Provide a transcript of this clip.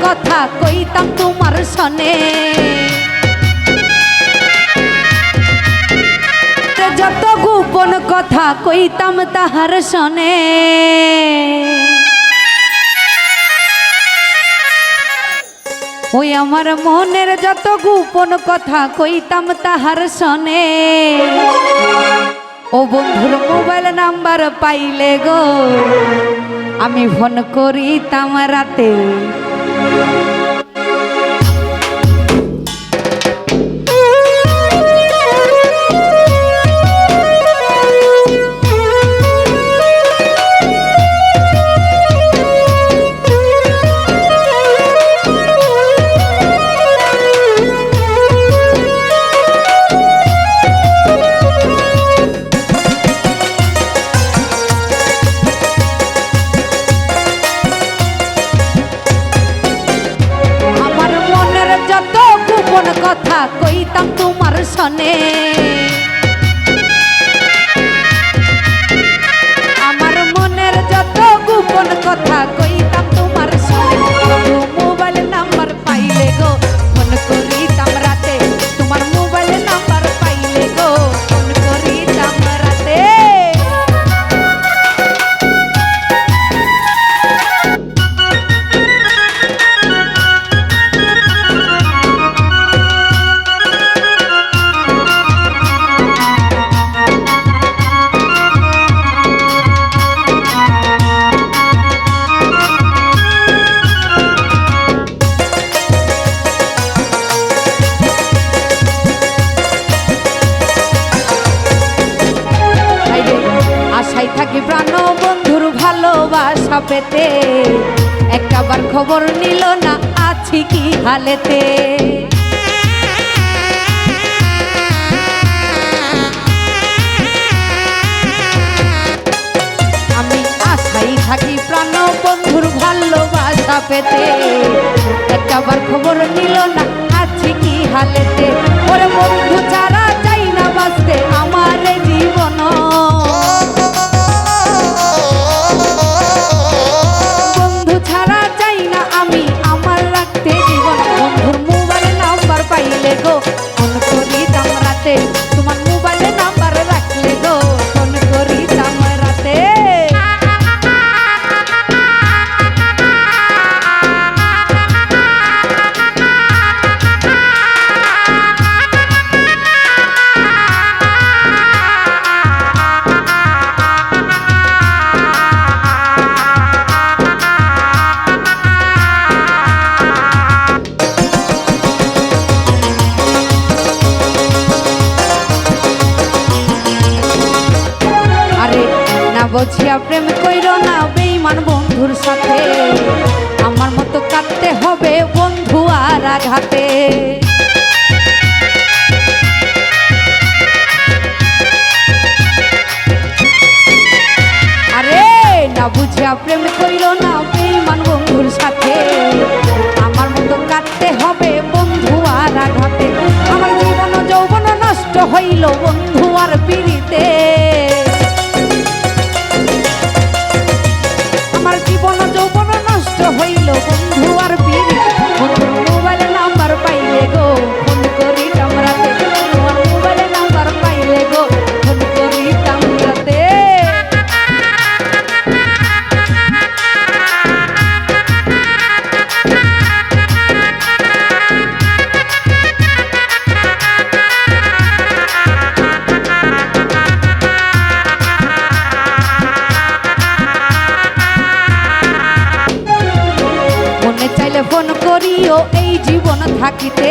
কথা কইতাম তোমার সনে, যত গোপন কথা কইতাম তাহার সনে। ওই আমার মনের যত গোপন কথা কইতাম তাহার সনে। ও বন্ধুর মোবাইল নাম্বার পাইলে গো আমি ফোন করিতাম রাতে। কথা কইতাম তোমার সনে, আমার মনের যত গোপন কথা কইতাম তোমার সনে। মোবাইল নাম্বার পাইলে গো ফোন করিতাম রাতে, তোমার মোবাইল নাম্বার পাইলে গো ফোন করিতাম রাতে। আশায় থাকি প্রাণ বন্ধুর ভালোবাসা পেতে, একটাবার খবর নিল না আছি কি হালেতে। আমি আশায় থাকি প্রাণ বন্ধুর ভালোবাসা পেতে, একটাবার খবর নিল না আছি কি হালেতে। ওরে বন্ধু ছাড়া চাই না বাঁচতে আমার জীবন, বন্ধু ছাড়া চাই না আমি আমার রাখতে জীবন। বন্ধুর মোবাইল নাম্বার পাইলে গো ফোন করিতাম রাতে, তোমার মোবাইল নাম্বার রাখলে গো ফোন করিতাম রাতে। বুঝিয়া প্রেম কইর না বেঈমান বন্ধুর সাথে, আমার মতো কাটতে হবে বন্ধু আর আঘাতে। আরে না বুঝিয়া প্রেম কইর না বেঈমান বন্ধুর সাথে, আমার মতো কাটতে হবে বন্ধু আর আঘাতে। আমার জীবন যৌবন নষ্ট হইল বন্ধু আর পিড়িতে, জীবন যৌবন নষ্ট হইল বন্ধু আর পিড়িতে। বন্ধুর মোবাইল নাম্বার পাইলে গো ফোন করিতাম রাতে, তোমার মোবাইল নাম্বার পাইলে গো ফোন করিতাম রাতে। ফোন করিও এই জীবন থাকিতে,